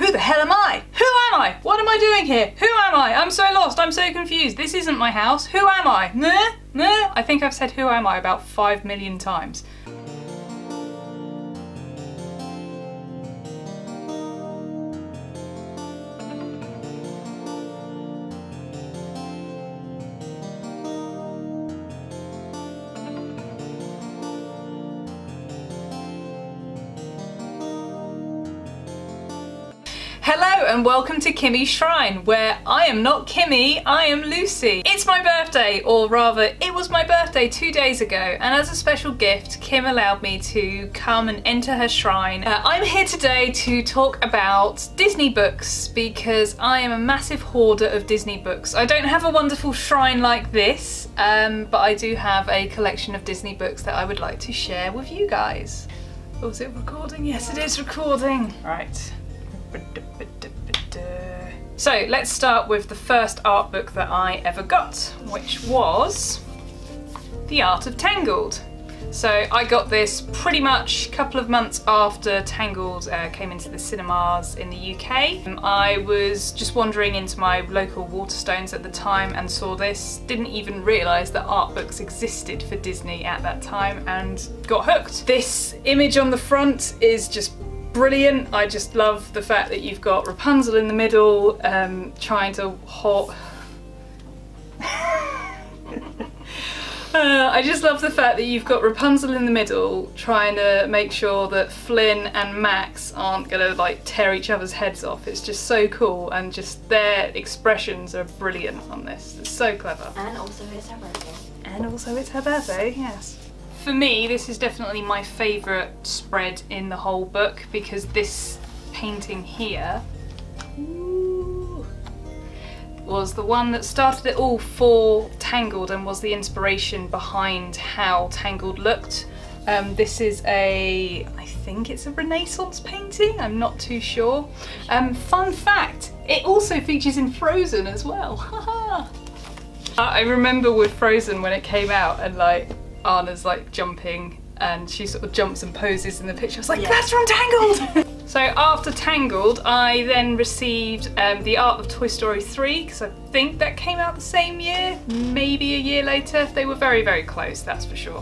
Who the hell am I? Who am I? What am I doing here? Who am I? I'm so lost, I'm so confused. This isn't my house. Who am I? Nah, nah. I think I've said who am I about 5 million times. Hello and welcome to Kimmy's Shrine, where I am not Kimmy, I am Lucy. It's my birthday, or rather, it was my birthday 2 days ago, and as a special gift, Kim allowed me to come and enter her shrine. I'm here today to talk about Disney books, because I am a massive hoarder of Disney books. I don't have a wonderful shrine like this, but I do have a collection of Disney books that I would like to share with you guys. Oh, is it recording? Yes, it is recording. Right. So let's start with the first art book that I ever got, which was The Art of Tangled. So I got this pretty much a couple of months after Tangled came into the cinemas in the UK. I was just wandering into my local Waterstones at the time and saw this, didn't even realise that art books existed for Disney at that time, and got hooked. This image on the front is just brilliant. I just love the fact that you've got Rapunzel in the middle, trying to I just love the fact that you've got Rapunzel in the middle trying to make sure that Flynn and Max aren't gonna like tear each other's heads off. It's just so cool, and just their expressions are brilliant on this. It's so clever. And also it's her birthday. And also it's her birthday, yes. For me, this is definitely my favourite spread in the whole book, because this painting here was the one that started it all for Tangled and was the inspiration behind how Tangled looked. This is I think it's a Renaissance painting, I'm not too sure. Fun fact, it also features in Frozen as well. I remember with Frozen when it came out and like Anna's like jumping and she sort of jumps and poses in the picture. I was like, yeah, that's from Tangled! So after Tangled, I then received The Art of Toy Story 3, because I think that came out the same year, maybe a year later. They were very, very close, that's for sure.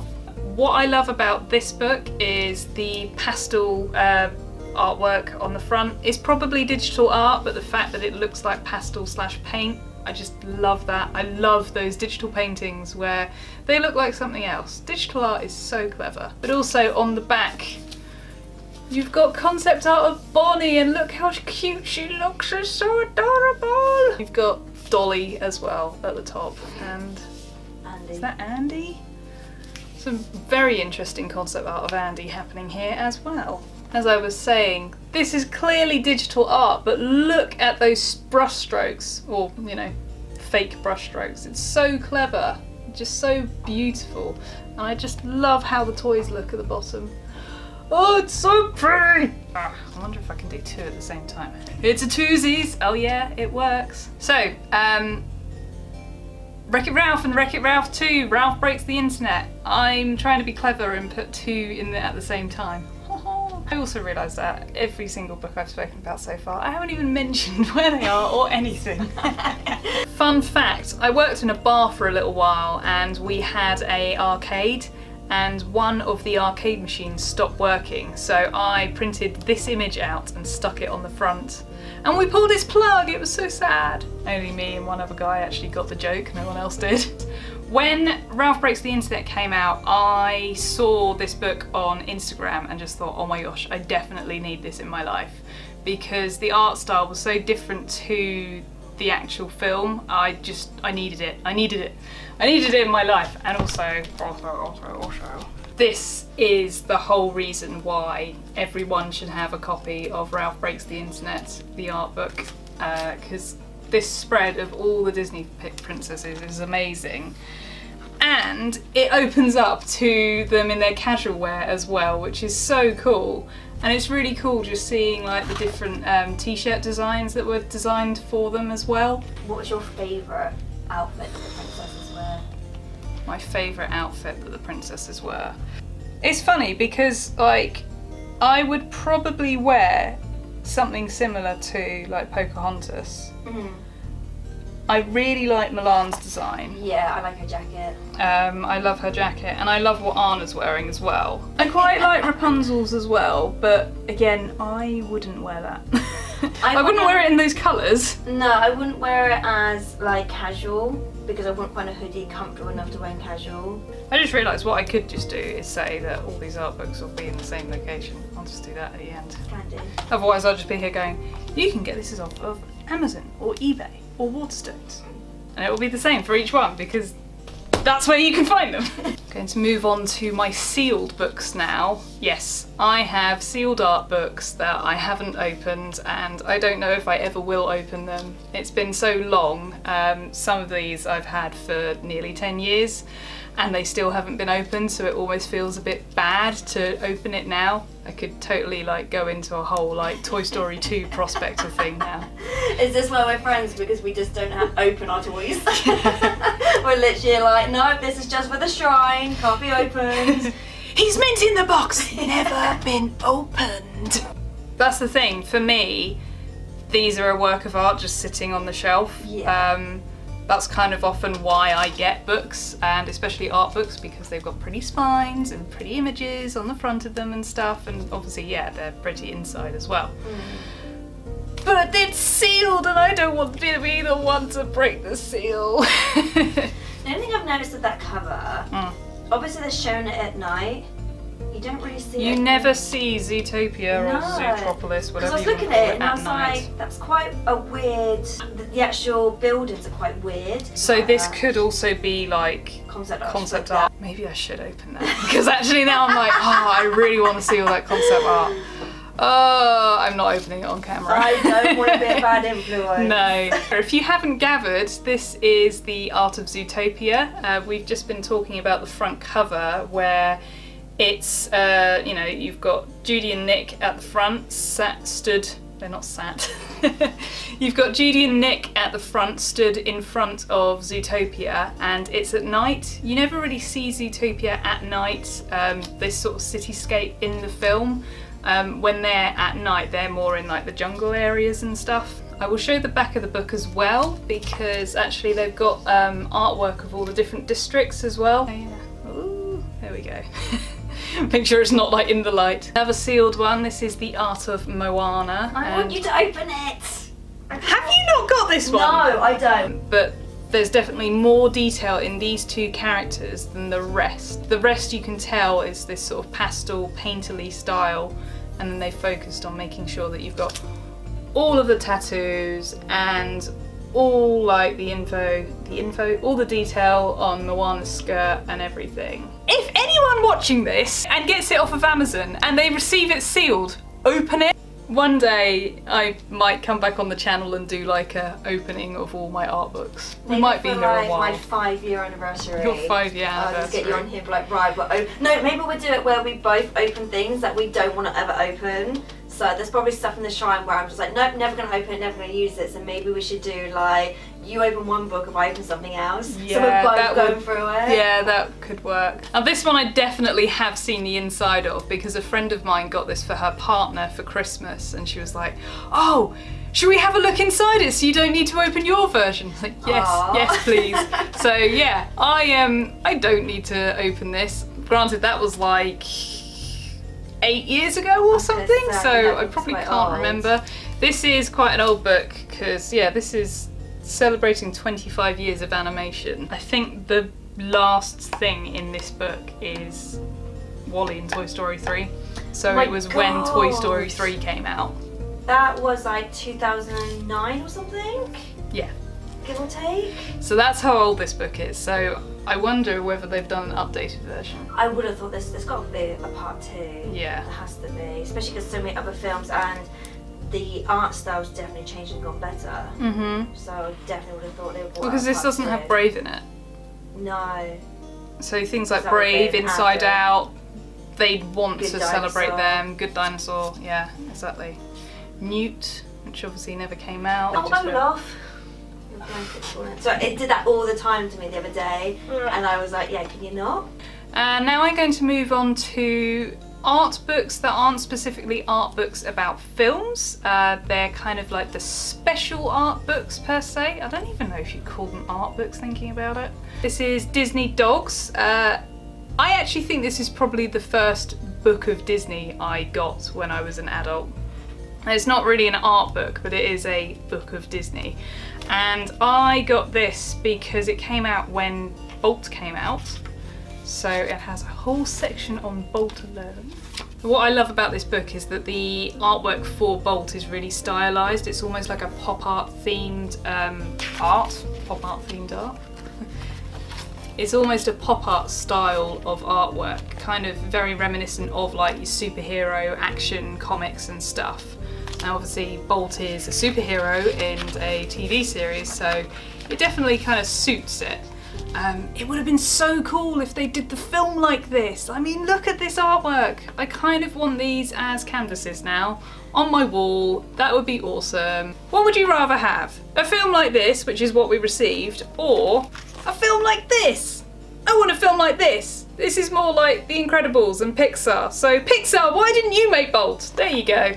What I love about this book is the pastel artwork on the front. It's probably digital art, but the fact that it looks like pastel / paint, I just love that. I love those digital paintings where they look like something else. Digital art is so clever. But also on the back, you've got concept art of Bonnie, and look how cute she looks, she's so adorable. You've got Dolly as well at the top, and Andy. Is that Andy? Some very interesting concept art of Andy happening here as well. As I was saying, this is clearly digital art, but look at those brush strokes, or, you know, fake brush strokes. It's so clever, just so beautiful. And I just love how the toys look at the bottom. Oh, it's so pretty! I wonder if I can do two at the same time. It's a twosies! Oh yeah, it works. So, Wreck-It Ralph and Wreck-It Ralph 2, Ralph Breaks the Internet. I'm trying to be clever and put two in there at the same time. I also realised that every single book I've spoken about so far, I haven't even mentioned where they are or anything. Fun fact, I worked in a bar for a little while and we had an arcade, and one of the arcade machines stopped working, so I printed this image out and stuck it on the front. And we pulled its plug, it was so sad. Only me and one other guy actually got the joke, no one else did. When Ralph Breaks the Internet came out, I saw this book on Instagram and just thought, oh my gosh, I definitely need this in my life, because the art style was so different to the actual film. I needed it. I needed it in my life. And also, this is the whole reason why everyone should have a copy of Ralph Breaks the Internet, the art book, because this spread of all the Disney princesses is amazing. And it opens up to them in their casual wear as well, which is so cool. And it's really cool just seeing like the different t-shirt designs that were designed for them as well. What was your favourite outfit that the princesses wear? My favourite outfit that the princesses wear. It's funny because like I would probably wear something similar to like Pocahontas. I really like Milan's design. Yeah, I like her jacket. I love her jacket, and I love what Anna's wearing as well. I quite like Rapunzel's as well, but again, I wouldn't wear that. I wouldn't wear it in those colours. No, I wouldn't wear it as like casual, because I wouldn't find a hoodie comfortable enough to wear in casual. I just realised what I could just do is say that all these art books will be in the same location. I'll just do that at the end. Can do. Otherwise I'll just be here going, you can get this off of Amazon or eBay or Waterstones. And it will be the same for each one because that's where you can find them. Going to move on to my sealed books now. Yes, I have sealed art books that I haven't opened, and I don't know if I ever will open them. It's been so long. Some of these I've had for nearly 10 years and they still haven't been opened, so it almost feels a bit bad to open it now. I could totally like go into a whole like Toy Story 2 prospector thing now. Is this why we're friends? Because we just don't open our toys? We're literally like, no, this is just for the shrine, can't be opened. He's mint in the box, never been opened. That's the thing, for me, these are a work of art just sitting on the shelf. Yeah. That's kind of often why I get books, and especially art books, because they've got pretty spines and pretty images on the front of them and stuff, and obviously, yeah, they're pretty inside as well. But it's sealed and I don't want to be the one to break the seal. The only thing I've noticed with that cover, obviously they're showing it at night. You don't really see it. You never see Zootopia or Zootropolis, whatever you want to call it, because I was looking at it and I was night. like, that's quite a weird, the actual buildings are quite weird. So this could also be like concept art.Maybe I should open that, because actually now I'm like, oh, I really want to see all that concept art. Oh, I'm not opening it on camera. I don't want to be a bad influence. No. If you haven't gathered, this is the Art of Zootopia. We've just been talking about the front cover, where it's, you know, you've got Judy and Nick at the front, they're not sat. You've got Judy and Nick at the front, stood in front of Zootopia, and it's at night. You never really see Zootopia at night, this sort of cityscape in the film. When they're at night, they're more in like the jungle areas and stuff. I will show the back of the book as well, because actually they've got artwork of all the different districts as well. Oh, yeah. Ooh, there we go. Make sure it's not like in the light. Another sealed one. This is the Art of Moana. I want you to open it! Have you not got this one? No, I don't. But there's definitely more detail in these two characters than the rest. The rest you can tell is this sort of pastel, painterly style, and then they focused on making sure that you've got all of the tattoos and all like the info, all the detail on Moana's skirt and everything. If anyone watching this and gets it off of Amazon and they receive it sealed, open it. One day I might come back on the channel and do like a opening of all my art books. We might be here a while. My 5-year anniversary. Your 5-year anniversary. I'll just get you on here for like, right, no, maybe we'll do it where we both open things that we don't want to ever open. So there's probably stuff in the shrine where I'm just like, nope, never gonna open it, never gonna use it. So maybe we should do like, you open one book if I open something else. Yeah, so we're both going through it. Yeah, that could work. Now this one I definitely have seen the inside of, because a friend of mine got this for her partner for Christmas, and she was like, oh, should we have a look inside it so you don't need to open your version? I was like, yes, Aww. yes please. So yeah, I don't need to open this. Granted, that was like 8 years ago or something, so I probably can't remember. This is quite an old book, because yeah, this is celebrating 25 years of animation. I think the last thing in this book is Wall-E in Toy Story 3. So it was when Toy Story 3 came out. That was like 2009 or something? Yeah. Give or take? So that's how old this book is. So I wonder whether they've done an updated version. I would have thought there's got to be a part 2. Yeah. There has to be, especially because so many other films and the art style's definitely changed and gone better. So I definitely would have thought they would have because this doesn't have Brave in it. No. So things like Brave, Inside Out, they'd want to celebrate them. Good Dinosaur, yeah, exactly. Newt, which obviously never came out. Oh, Olaf. So it did that all the time to me the other day, and I was like, yeah, can you not? Now I'm going to move on to art books that aren't specifically art books about films. They're kind of like the special art books per se. I don't even know if you'd call them art books thinking about it. This is Disney Dogs. I actually think this is probably the first book of Disney I got when I was an adult. It's not really an art book, but it is a book of Disney. And I got this because it came out when Bolt came out. So it has a whole section on Bolt alone. What I love about this book is that the artwork for Bolt is really stylised. It's almost like a pop art themed art. Pop art themed art. It's almost a pop art style of artwork, kind of very reminiscent of like your superhero action comics and stuff. Now obviously Bolt is a superhero in a TV series, so it definitely kind of suits it. It would have been so cool if they did the film like this. I mean, look at this artwork. I kind of want these as canvases now on my wall. That would be awesome. What would you rather have? A film like this, which is what we received, or a film like this? I want a film like this. This is more like The Incredibles and Pixar. So Pixar, why didn't you make Bolt? There you go.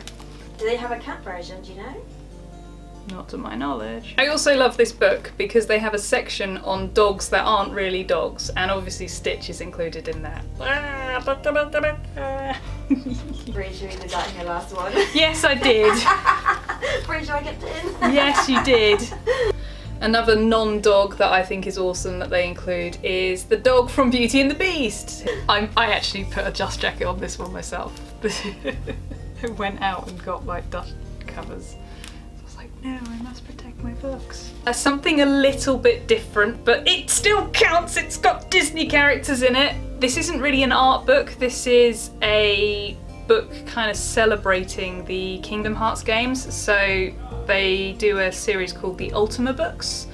Do they have a cat version, do you know? Not to my knowledge. I also love this book because they have a section on dogs that aren't really dogs, and obviously Stitch is included in that. Pretty sure you did that in your last one. Yes, I did. Pretty sure I kept it in. Yes, you did. Another non-dog that I think is awesome that they include is the dog from Beauty and the Beast. I actually put a dust jacket on this one myself. I went out and got like dust covers. No, I must protect my books. Something a little bit different, but it still counts. It's got Disney characters in it. This isn't really an art book. This is a book kind of celebrating the Kingdom Hearts games. So they do a series called the Ultima books.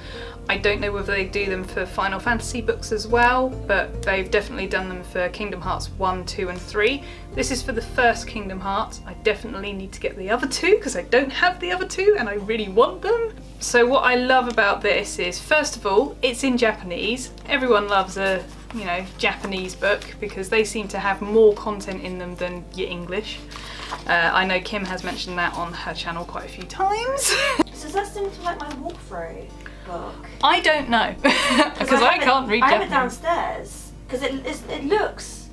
I don't know whether they do them for Final Fantasy books as well, but they've definitely done them for Kingdom Hearts 1, 2 and 3. This is for the first Kingdom Hearts. I definitely need to get the other two because I don't have the other two and I really want them. So what I love about this is, first of all, it's in Japanese. Everyone loves a, you know, Japanese book because they seem to have more content in them than your English. I know Kim has mentioned that on her channel quite a few times. So does that seem to like my walkthrough book? I don't know because I can't read Japanese. I have it downstairs because it looks.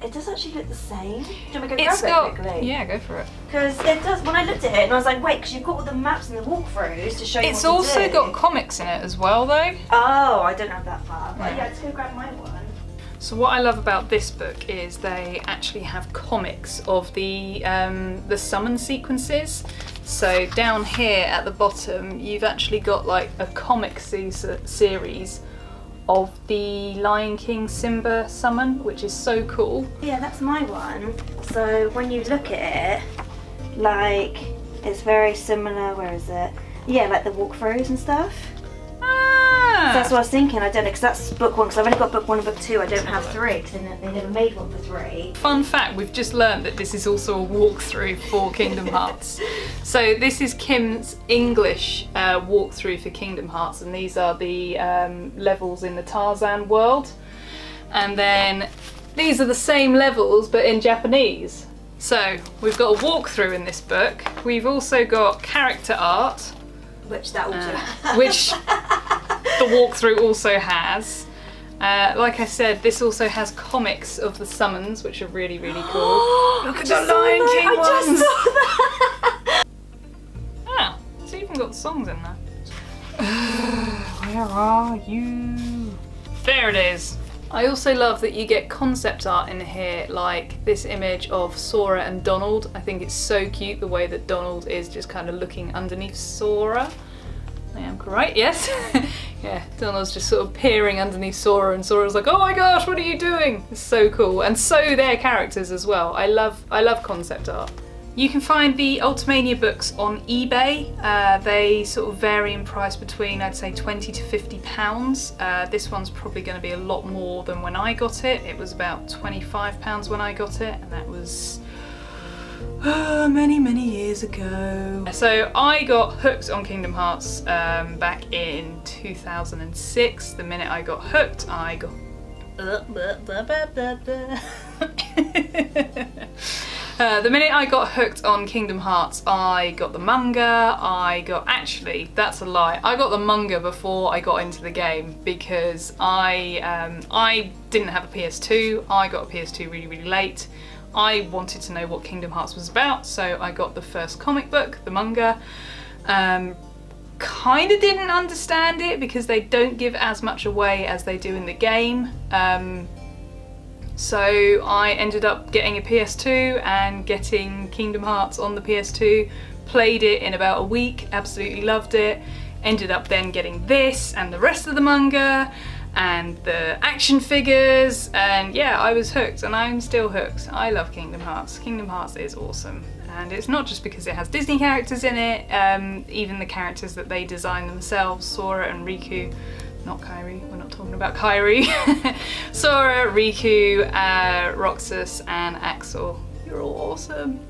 It does actually look the same. Do you want me to go grab it quickly? Yeah, go for it. Because it does. When I looked at it and I was like, wait, because you've got all the maps and the walkthroughs to show you. It's what also to do. got comics in it as well, though. Oh, I don't have that far. But Yeah. yeah, let's go grab my one. So what I love about this book is they actually have comics of the summon sequences. So down here at the bottom, you've actually got like a comic series of the Lion King Simba summon, which is so cool. Yeah, that's my one. So when you look at it, like, it's very similar. Where is it? Yeah, like the walkthroughs and stuff. So that's what I was thinking. I don't know, because that's book one, because I've only got book one and book two. I don't have three, because they never made one for three. Fun fact, we've just learned that this is also a walkthrough for Kingdom Hearts. So this is Kim's English walkthrough for Kingdom Hearts, and these are the levels in the Tarzan world. And then these are the same levels, but in Japanese. So we've got a walkthrough in this book. We've also got character art. Which that also has. Which the walkthrough also has. Like I said, this also has comics of the summons, which are really, really cool. Look at the Lion King ones! I just saw that! Ah, it's even got the songs in there. Where are you? There it is. I also love that you get concept art in here, like this image of Sora and Donald. I think it's so cute the way that Donald is just kind of looking underneath Sora. I am correct, yes. Yeah, Donald's just sort of peering underneath Sora and Sora's like, oh my gosh, what are you doing? It's so cool. And so their characters as well. I love concept art. You can find the Ultimania books on eBay. They sort of vary in price between, I'd say, £20 to £50. This one's probably going to be a lot more than when I got it. It was about £25 when I got it, and that was many, many years ago. So I got hooked on Kingdom Hearts back in 2006. The minute I got hooked, I got The minute I got hooked on Kingdom Hearts, I got the manga, actually, that's a lie, I got the manga before I got into the game because I didn't have a PS2, I got a PS2 really, really late. I wanted to know what Kingdom Hearts was about, so I got the first comic book, the manga. Kinda didn't understand it because they don't give as much away as they do in the game. So I ended up getting a PS2 and getting Kingdom Hearts on the PS2, played it in about a week, absolutely loved it, ended up then getting this and the rest of the manga and the action figures, and yeah, I was hooked and I'm still hooked. I love Kingdom Hearts. Kingdom Hearts is awesome. And it's not just because it has Disney characters in it, even the characters that they design themselves, Sora and Riku. Not Kairi, we're not talking about Kairi. Sora, Riku, Roxas and Axel. You're all awesome.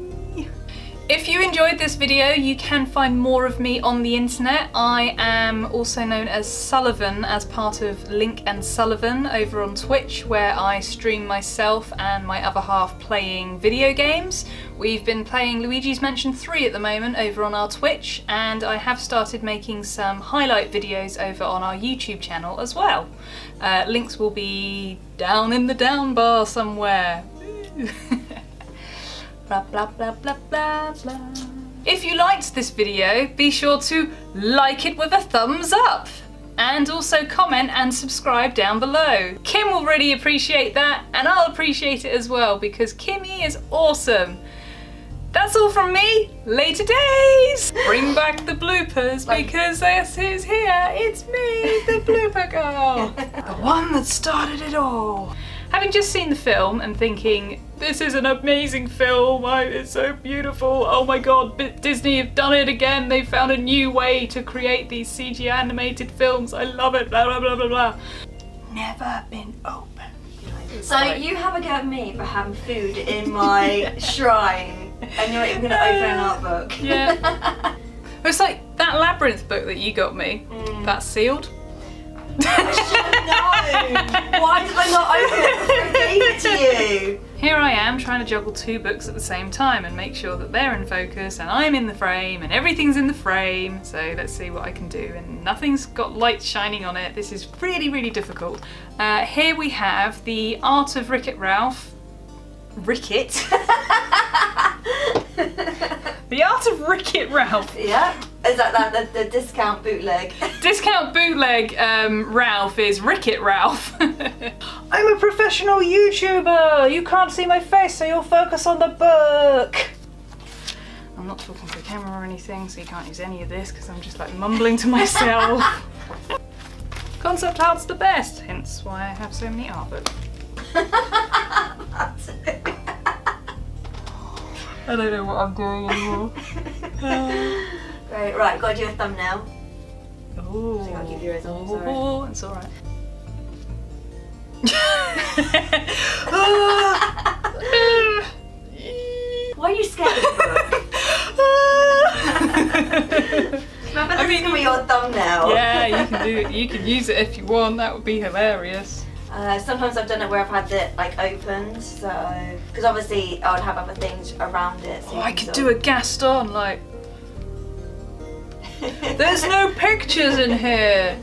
If you enjoyed this video, you can find more of me on the internet. I am also known as Sullivan as part of Link and Sullivan over on Twitch, where I stream myself and my other half playing video games. We've been playing Luigi's Mansion 3 at the moment over on our Twitch, and I have started making some highlight videos over on our YouTube channel as well. Links will be down in the down bar somewhere. Blah, blah, blah, blah, blah, blah. If you liked this video, be sure to like it with a thumbs up and also comment and subscribe down below. Kim will really appreciate that, and I'll appreciate it as well because Kimmy is awesome. That's all from me. Later days. Bring back the bloopers because this is here. It's me, the blooper girl. The one that started it all. Having just seen the film and thinking, this is an amazing film, it's so beautiful, oh my god, Disney have done it again, they found a new way to create these CG animated films, I love it, blah blah blah blah blah. Never been open. So you have a go at me for having food in my shrine, and you're not even going to open an art book. Yeah. It's like that Labyrinth book that you got me, that's sealed. I should have known. Why did I not open it before I gave it to you? Here I am trying to juggle two books at the same time and make sure that they're in focus and I'm in the frame and everything's in the frame. So let's see what I can do, and nothing's got light shining on it. This is really, really difficult. Here we have the Art of Wreck-It Ralph. Ricket? The Art of Wreck-It Ralph. Yeah. Is that the discount bootleg? Discount bootleg Ralph is Wreck-It Ralph. I'm a professional YouTuber! You can't see my face, so you'll focus on the book! I'm not talking to the camera or anything, so you can't use any of this because I'm just like mumbling to myself. Concept art's the best, hence why I have so many art books. I don't know what I'm doing anymore. Right, gotta do a thumbnail. Oh, So I'll keep your eyes on, sorry. Oh, it's alright. Why are you scared of the book? Remember, this is gonna be your thumbnail. Yeah, you can do it. You can use it if you want. That would be hilarious. Sometimes I've done it where I've had it like opened, so because obviously I would have other things around it. So I could do a Gaston like. There's no pictures in here.